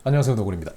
안녕하세요, 노골입니다.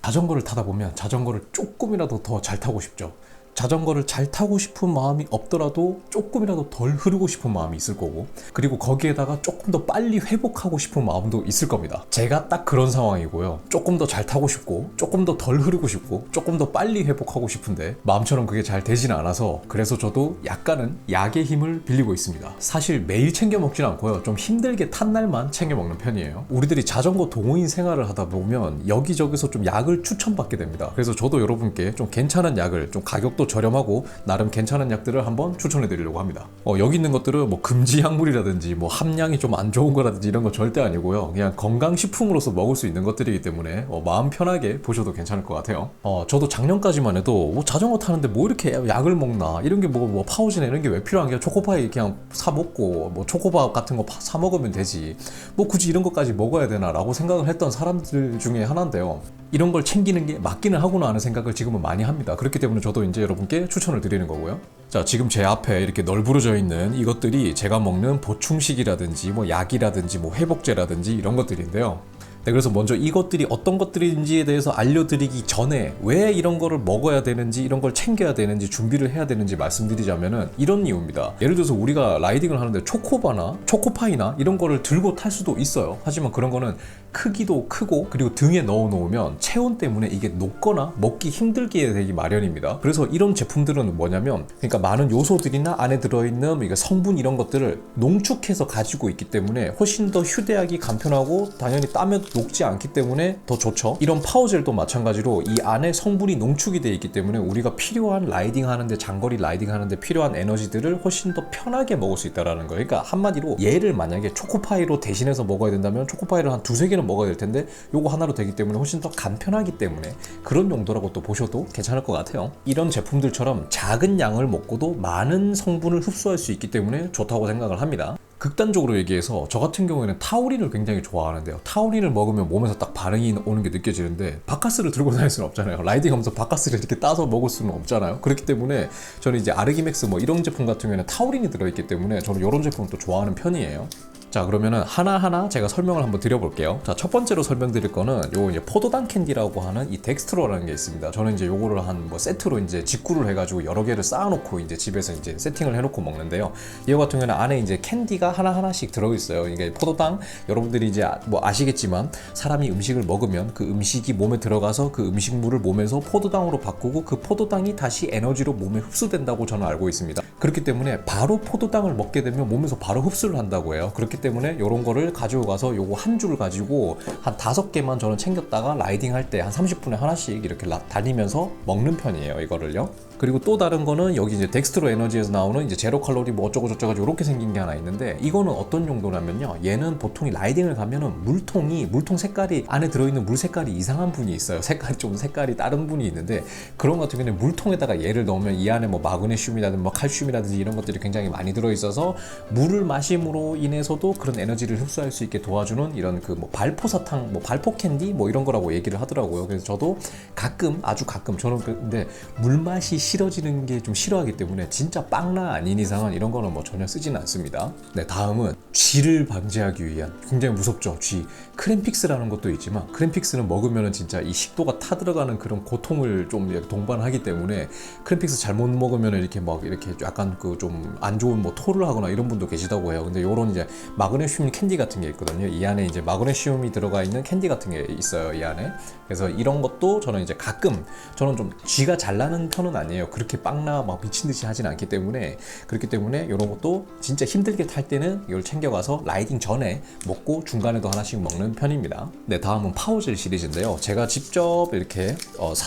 자전거를 타다 보면 자전거를 조금이라도 더 잘 타고 싶죠. 자전거를 잘 타고 싶은 마음이 없더라도 조금이라도 덜 흐르고 싶은 마음이 있을 거고, 그리고 거기에다가 조금 더 빨리 회복하고 싶은 마음도 있을 겁니다. 제가 딱 그런 상황이고요. 조금 더 잘 타고 싶고, 조금 더 덜 흐르고 싶고, 조금 더 빨리 회복하고 싶은데 마음처럼 그게 잘 되지는 않아서, 그래서 저도 약간은 약의 힘을 빌리고 있습니다. 사실 매일 챙겨 먹지는 않고요. 좀 힘들게 탄 날만 챙겨 먹는 편이에요. 우리들이 자전거 동호인 생활을 하다 보면 여기저기서 좀 약을 추천받게 됩니다. 그래서 저도 여러분께 좀 괜찮은 약을, 좀 가격도 저렴하고 나름 괜찮은 약들을 한번 추천해 드리려고 합니다. 여기 있는 것들은 뭐 금지 약물이라든지 뭐 함량이 좀 안 좋은 거라든지 이런 거 절대 아니고요. 그냥 건강식품으로서 먹을 수 있는 것들이기 때문에 마음 편하게 보셔도 괜찮을 것 같아요. 저도 작년까지만 해도 뭐 자전거 타는데 뭐 이렇게 약을 먹나, 이런 게 뭐 파우치나 이런 게 왜 필요한 게, 초코파이 그냥 사 먹고 뭐 초코밥 같은 거 사 먹으면 되지, 뭐 굳이 이런 것까지 먹어야 되나 라고 생각을 했던 사람들 중에 하나인데요. 이런 걸 챙기는 게 맞기는 하구나 하는 생각을 지금은 많이 합니다. 그렇기 때문에 저도 이제 여러분께 추천을 드리는 거고요. 자, 지금 제 앞에 이렇게 널브러져 있는 이것들이 제가 먹는 보충식이라든지 뭐 약이라든지 뭐 회복제라든지 이런 것들인데요. 네, 그래서 먼저 이것들이 어떤 것들인지에 대해서 알려드리기 전에 왜 이런 거를 먹어야 되는지, 이런 걸 챙겨야 되는지, 준비를 해야 되는지 말씀드리자면은 이런 이유입니다. 예를 들어서 우리가 라이딩을 하는데 초코바나 초코파이나 이런 거를 들고 탈 수도 있어요. 하지만 그런 거는 크기도 크고, 그리고 등에 넣어 놓으면 체온 때문에 이게 녹거나 먹기 힘들게 되기 마련입니다. 그래서 이런 제품들은 뭐냐면, 그러니까 많은 요소들이나 안에 들어있는 성분 이런 것들을 농축해서 가지고 있기 때문에 훨씬 더 휴대하기 간편하고, 당연히 땀에 녹지 않기 때문에 더 좋죠. 이런 파워젤도 마찬가지로 이 안에 성분이 농축이 되어 있기 때문에 우리가 필요한 라이딩 하는데, 장거리 라이딩 하는데 필요한 에너지들을 훨씬 더 편하게 먹을 수 있다는 거예요. 그러니까 한마디로 얘를 만약에 초코파이로 대신해서 먹어야 된다면 초코파이를 한 두세 개는 먹어야 될 텐데 요거 하나로 되기 때문에 훨씬 더 간편하기 때문에 그런 용도라고 또 보셔도 괜찮을 것 같아요. 이런 제품들처럼 작은 양을 먹고도 많은 성분을 흡수할 수 있기 때문에 좋다고 생각을 합니다. 극단적으로 얘기해서 저 같은 경우에는 타우린을 굉장히 좋아하는데요. 타우린을 먹으면 몸에서 딱 반응이 오는 게 느껴지는데 바카스를 들고 다닐 수는 없잖아요. 라이딩 하면서 바카스를 이렇게 따서 먹을 수는 없잖아요. 그렇기 때문에 저는 이제 아르기맥스 뭐 이런 제품 같은 경우에는 타우린이 들어있기 때문에 저는 이런 제품을 또 좋아하는 편이에요. 자, 그러면은 하나하나 제가 설명을 한번 드려볼게요. 자, 첫 번째로 설명드릴 거는 요 이제 포도당 캔디라고 하는 이 덱스트로라는 게 있습니다. 저는 이제 요거를 한 뭐 세트로 이제 직구를 해가지고 여러 개를 쌓아놓고 이제 집에서 이제 세팅을 해놓고 먹는데요. 이거 같은 경우는 안에 이제 캔디가 하나하나씩 들어있어요. 이게 포도당, 여러분들이 이제 뭐 아시겠지만 사람이 음식을 먹으면 그 음식이 몸에 들어가서 그 음식물을 몸에서 포도당으로 바꾸고 그 포도당이 다시 에너지로 몸에 흡수된다고 저는 알고 있습니다. 그렇기 때문에 바로 포도당을 먹게 되면 몸에서 바로 흡수를 한다고 해요. 그렇기 때문에 이런 거를 가지고 가서 요거 한 줄을 가지고 한 5개만 저는 챙겼다가 라이딩 할 때 한 30분에 하나씩 이렇게 다니면서 먹는 편이에요, 이거를요. 그리고 또 다른 거는 여기 이제 덱스트로 에너지에서 나오는 이제 제로 칼로리 뭐 어쩌고 저쩌고 이렇게 생긴 게 하나 있는데, 이거는 어떤 용도냐면요, 얘는 보통 라이딩을 가면은 물통 색깔이, 안에 들어있는 물 색깔이 이상한 분이 있어요. 색깔이 다른 분이 있는데, 그런 것 같은 경우는 물통에다가 얘를 넣으면 이 안에 뭐 마그네슘이라든지 뭐 칼슘이라든지 이런 것들이 굉장히 많이 들어있어서 물을 마심으로 인해서도 그런 에너지를 흡수할 수 있게 도와주는 이런 그 뭐 발포사탕, 뭐 발포 캔디 뭐 이런 거라고 얘기를 하더라고요. 그래서 저도 가끔, 아주 가끔, 저는 근데 물맛이 싫어지는 게 좀 싫어하기 때문에 진짜 빵나 아닌 이상은 이런 거는 뭐 전혀 쓰지는 않습니다. 네, 다음은 쥐를 방지하기 위한, 굉장히 무섭죠, 쥐. 크램픽스라는 것도 있지만 크램픽스는 먹으면은 진짜 이 식도가 타들어가는 그런 고통을 좀 동반하기 때문에, 크램픽스 잘못 먹으면 이렇게 막 이렇게 약간 그 좀 안 좋은 뭐 토를 하거나 이런 분도 계시다고 해요. 근데 요런 이제 마그네슘 캔디 같은 게 있거든요. 이 안에 이제 마그네슘이 들어가 있는 캔디 같은 게 있어요, 이 안에. 그래서 이런 것도 저는 이제 가끔, 저는 좀 쥐가 잘 나는 편은 아니에요. 그렇게 빵나 막 미친 듯이 하진 않기 때문에, 그렇기 때문에 이런 것도 진짜 힘들게 탈 때는 이걸 챙겨가서 라이딩 전에 먹고 중간에도 하나씩 먹는 편입니다. 네, 다음은 파워젤 시리즈인데요. 제가 직접 이렇게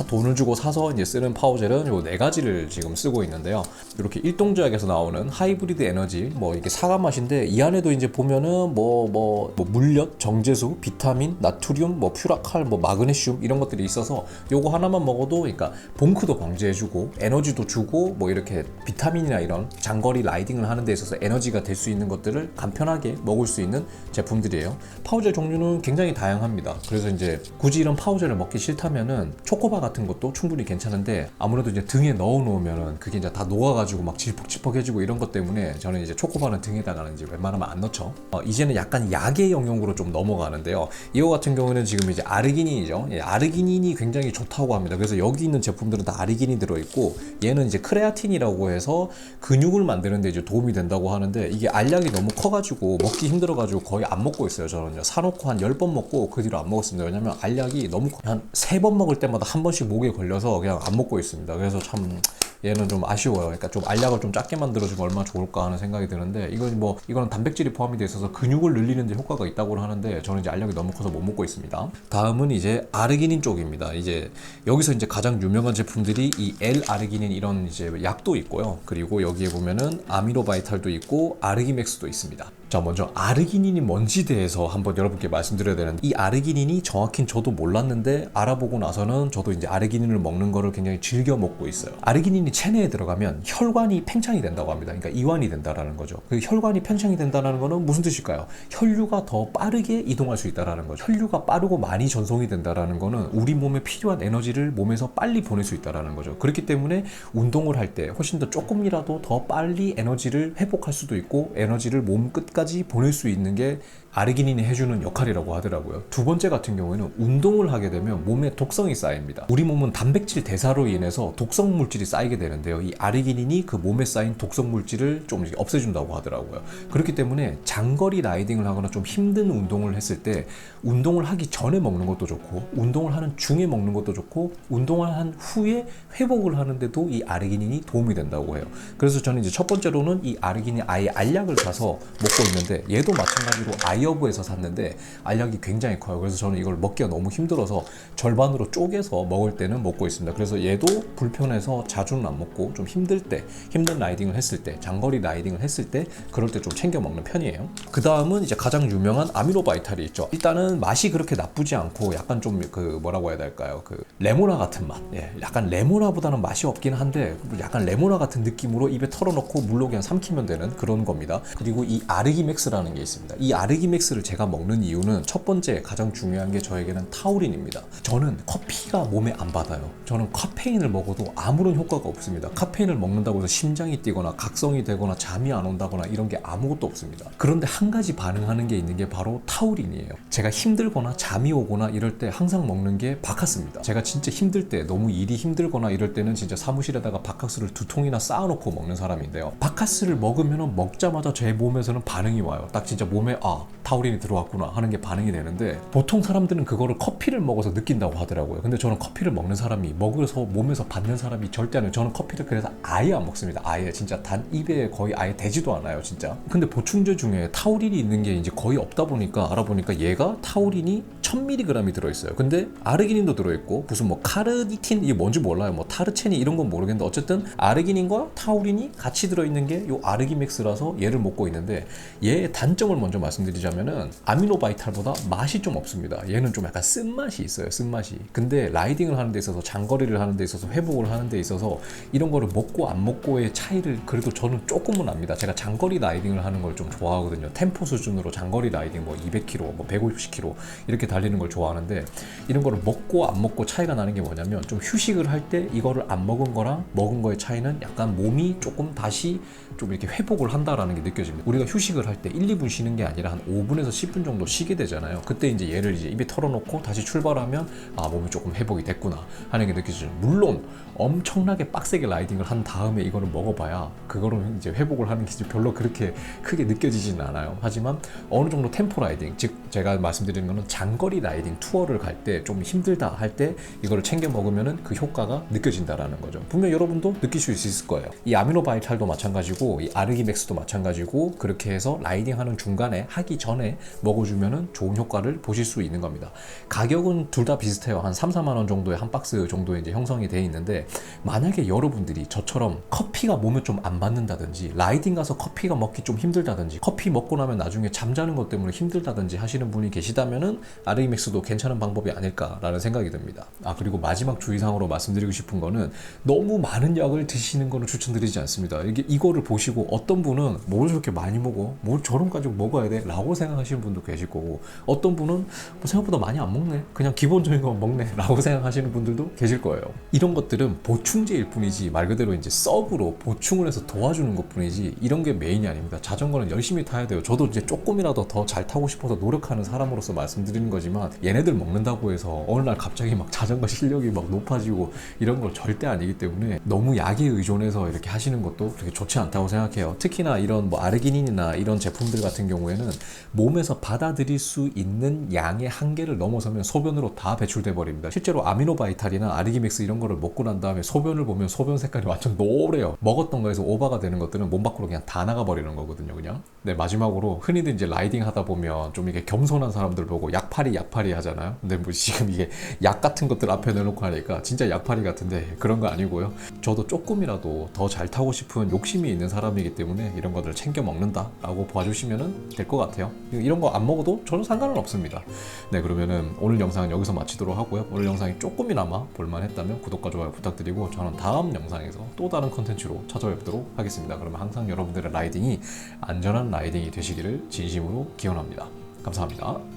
돈을 주고 사서 이제 쓰는 파워젤은 요 4가지를 지금 쓰고 있는데요. 이렇게 일동제약에서 나오는 하이브리드 에너지, 뭐 이게 사과 맛인데 이 안에도 이제 보면은 뭐 물엿, 정제수, 비타민, 나트륨, 뭐 퓨라칼, 뭐 마그네슘 이런 것들이 있어서 요거 하나만 먹어도, 그러니까 봉크도 방지해주고 에너지도 주고, 뭐 이렇게 비타민이나 이런 장거리 라이딩을 하는 데 있어서 에너지가 될 수 있는 것들을 간편하게 편하게 먹을 수 있는 제품들이에요. 파우젤 종류는 굉장히 다양합니다. 그래서 이제 굳이 이런 파우젤을 먹기 싫다면은 초코바 같은 것도 충분히 괜찮은데 아무래도 이제 등에 넣어 놓으면은 그게 이제 다 녹아가지고 막 질퍽질퍽해지고 이런 것 때문에 저는 이제 초코바는 등에다가는 이제 웬만하면 안 넣죠. 이제는 약간 약의 영역으로 좀 넘어가는데요. 이거 같은 경우는 지금 이제 아르기닌이죠. 예, 아르기닌이 굉장히 좋다고 합니다. 그래서 여기 있는 제품들은 다 아르기닌이 들어있고 얘는 이제 크레아틴이라고 해서 근육을 만드는데 이제 도움이 된다고 하는데 이게 알약이 너무 커가지고 먹기 힘들어가지고 거의 안 먹고 있어요. 저는요. 사놓고 한 10번 먹고 그 뒤로 안 먹었습니다. 왜냐면 알약이 너무 한 3번 먹을 때마다 한 번씩 목에 걸려서 그냥 안 먹고 있습니다. 그래서 참 얘는 좀 아쉬워요. 그러니까 좀 알약을 좀 작게 만들어주면 얼마나 좋을까 하는 생각이 드는데 이거는 단백질이 포함이 돼 있어서 근육을 늘리는 데 효과가 있다고 하는데 저는 이제 알약이 너무 커서 못 먹고 있습니다. 다음은 이제 아르기닌 쪽입니다. 이제 여기서 이제 가장 유명한 제품들이 이 L-아르기닌 이런 이제 약도 있고요. 그리고 여기에 보면은 아미노바이탈도 있고 아르기맥스도 있습니다. 자, 먼저 아르기닌이 뭔지 대해서 한번 여러분께 말씀드려야 되는데 이 아르기닌이 정확히는 저도 몰랐는데 알아보고 나서는 저도 이제 아르기닌을 먹는 거를 굉장히 즐겨 먹고 있어요. 아르기닌이 체내에 들어가면 혈관이 팽창이 된다고 합니다. 그러니까 이완이 된다라는 거죠. 그 혈관이 팽창이 된다는 거는 무슨 뜻일까요? 혈류가 더 빠르게 이동할 수 있다라는 거죠. 혈류가 빠르고 많이 전송이 된다라는 거는 우리 몸에 필요한 에너지를 몸에서 빨리 보낼 수 있다라는 거죠. 그렇기 때문에 운동을 할 때 훨씬 더 조금이라도 더 빨리 에너지를 회복할 수도 있고 에너지를 몸 끝까지 보낼 수 있는 게 아르기닌이 해주는 역할이라고 하더라고요. 두 번째 같은 경우에는 운동을 하게 되면 몸에 독성이 쌓입니다. 우리 몸은 단백질 대사로 인해서 독성 물질이 쌓이게 되는데요. 이 아르기닌이 그 몸에 쌓인 독성 물질을 좀 없애준다고 하더라고요. 그렇기 때문에 장거리 라이딩을 하거나 좀 힘든 운동을 했을 때 운동을 하기 전에 먹는 것도 좋고 운동을 하는 중에 먹는 것도 좋고 운동을 한 후에 회복을 하는데도 이 아르기닌이 도움이 된다고 해요. 그래서 저는 이제 첫 번째로는 이 아르기닌 아예 알약을 사서 먹고 있는데 얘도 마찬가지로 아이허브에서 샀는데 알약이 굉장히 커요. 그래서 저는 이걸 먹기가 너무 힘들어서 절반으로 쪼개서 먹을 때는 먹고 있습니다. 그래서 얘도 불편해서 자주는 안 먹고 좀 힘들 때, 힘든 라이딩을 했을 때, 장거리 라이딩을 했을 때 그럴 때 좀 챙겨 먹는 편이에요. 그 다음은 이제 가장 유명한 아미노바이탈이 있죠. 일단은 맛이 그렇게 나쁘지 않고 약간 좀 그 뭐라고 해야 될까요? 그 레모나 같은 맛. 예, 약간 레모나보다는 맛이 없긴 한데 약간 레모나 같은 느낌으로 입에 털어놓고 물로 그냥 삼키면 되는 그런 겁니다. 그리고 이 아르기맥스라는 게 있습니다. 이 아르기맥스를 제가 먹는 이유는 첫 번째 가장 중요한 게 저에게는 타우린입니다. 저는 커피가 몸에 안 받아요. 저는 카페인을 먹어도 아무런 효과가 없습니다. 카페인을 먹는다고 해서 심장이 뛰거나 각성이 되거나 잠이 안 온다거나 이런 게 아무것도 없습니다. 그런데 한 가지 반응하는 게 있는 게 바로 타우린이에요. 제가 힘들거나 잠이 오거나 이럴 때 항상 먹는 게 바카스입니다. 제가 진짜 힘들 때 너무 일이 힘들거나 이럴 때는 진짜 사무실에다가 바카스를 2통이나 쌓아놓고 먹는 사람인데요. 바카스를 먹으면 먹자마자 제 몸에서는 반응이 와요. 딱 진짜 몸에 타우린이 들어왔구나 하는 게 반응이 되는데 보통 사람들은 그거를 커피를 먹어서 느낀다고 하더라고요. 근데 저는 커피를 먹는 사람이 먹어서 몸에서 받는 사람이 절대 아니에요. 저는 커피를 그래서 아예 안 먹습니다. 아예 진짜 단 입에 거의 아예 대지도 않아요, 진짜. 근데 보충제 중에 타우린이 있는 게 이제 거의 없다 보니까 알아보니까 얘가 타우린이 1000mg이 들어있어요. 근데 아르기닌도 들어있고 무슨 뭐 카르니틴 이게 뭔지 몰라요. 뭐 타르체니 이런 건 모르겠는데 어쨌든 아르기닌과 타우린이 같이 들어있는 게 요 아르기맥스라서 얘를 먹고 있는데 얘의 단점을 먼저 말씀드리자면은 아미노바이탈보다 맛이 좀 없습니다. 얘는 좀 약간 쓴맛이 있어요. 쓴맛이. 근데 라이딩을 하는 데 있어서 장거리를 하는 데 있어서 회복을 하는 데 있어서 이런 거를 먹고 안 먹고의 차이를 그래도 저는 조금은 압니다. 제가 장거리 라이딩을 하는 걸 좀 좋아하거든요. 템포 수준으로 장거리 라이딩 뭐 200km, 뭐 150km 이렇게 달리는 걸 좋아하는데 이런 거를 먹고 안 먹고 차이가 나는 게 뭐냐면 좀 휴식을 할 때 이거를 안 먹은 거랑 먹은 거의 차이는 약간 몸이 조금 다시 좀 이렇게 회복을 한다라는 게 느껴집니다. 우리가 휴식을 할 때 1, 2분 쉬는 게 아니라 한 5분에서 10분 정도 쉬게 되잖아요. 그때 이제 얘를 이제 입에 털어놓고 다시 출발하면 몸이 조금 회복이 됐구나 하는 게 느껴지죠. 물론 엄청나게 빡세게 라이딩을 한 다음에 이거를 먹어봐야 그거는 이제 회복을 하는 게 별로 그렇게 크게 느껴지지는 않아요. 하지만 어느 정도 템포 라이딩, 즉 제가 말씀드리는 거는 장거리 라이딩 투어를 갈 때 좀 힘들다 할 때 이거를 챙겨 먹으면은 그 효과가 느껴진다라는 거죠. 분명 여러분도 느끼실 수 있을 거예요. 이 아미노바이탈도 마찬가지고 이 아르기맥스도 마찬가지고 그렇게 해서 라이딩 하는 중간에 하기 전에 먹어주면은 좋은 효과를 보실 수 있는 겁니다. 가격은 둘 다 비슷해요. 한 3, 4만 원 정도의 한 박스 정도에 이제 형성이 되어 있는데 만약에 여러분들이 저처럼 커피가 몸에 좀 안 받는다든지 라이딩 가서 커피가 먹기 좀 힘들다든지 커피 먹고 나면 나중에 잠자는 것 때문에 힘들다든지 하시는 분이 계시다면은 RA맥스도 괜찮은 방법이 아닐까라는 생각이 듭니다. 그리고 마지막 주의사항으로 말씀드리고 싶은 거는 너무 많은 약을 드시는 거는 추천드리지 않습니다. 이거를 보시고 어떤 분은 뭘 저렇게 많이 먹어? 뭘 저런 가지고 먹어야 돼? 라고 생각하시는 분도 계실 거고, 어떤 분은 뭐 생각보다 많이 안 먹네, 그냥 기본적인 거 먹네 라고 생각하시는 분들도 계실 거예요. 이런 것들은 보충제일 뿐이지, 말 그대로 이제 서브로 보충을 해서 도와주는 것 뿐이지 이런 게 메인이 아닙니다. 자전거는 열심히 타야 돼요. 저도 이제 조금이라도 더 잘 타고 싶어서 노력하는 사람으로서 말씀드리는 거지만, 얘네들 먹는다고 해서 어느 날 갑자기 막 자전거 실력이 막 높아지고 이런 걸 절대 아니기 때문에 너무 약에 의존해서 이렇게 하시는 것도 그렇게 좋지 않다고 생각해요. 특히나 이런 뭐 아르기닌이나 이런 제품들 같은 경우에는 몸에서 받아들일 수 있는 양의 한계를 넘어서면 소변으로 다 배출돼 버립니다. 실제로 아미노바이탈이나 아르기맥스 이런 거를 먹고 난 다음에 소변을 보면 소변 색깔이 완전 노래요. 먹었던 거에서 오버가 되는 것들은 몸 밖으로 그냥 다 나가 버리는 거거든요, 그냥. 네, 마지막으로 흔히들 이제 라이딩 하다 보면 좀 이게 겸손한 사람들 보고 약팔이 하잖아요. 근데 뭐 지금 이게 약 같은 것들 앞에 내놓고 하니까 진짜 약팔이 같은데 그런 거 아니고요. 저도 조금이라도 더 잘 타고 싶은 욕심이 있는 사람이기 때문에 이런 것들을 챙겨 먹는다라고 봐주시면 될 것 같아요. 이런 거 안 먹어도 저는 상관은 없습니다. 네, 그러면은 오늘 영상은 여기서 마치도록 하고요. 오늘 영상이 조금이나마 볼만했다면 구독과 좋아요 부탁드리고, 저는 다음 영상에서 또 다른 컨텐츠로 찾아뵙도록 하겠습니다. 그러면 항상 여러분들의 라이딩이 안전한 라이딩이 되시기를 진심으로 기원합니다. 감사합니다.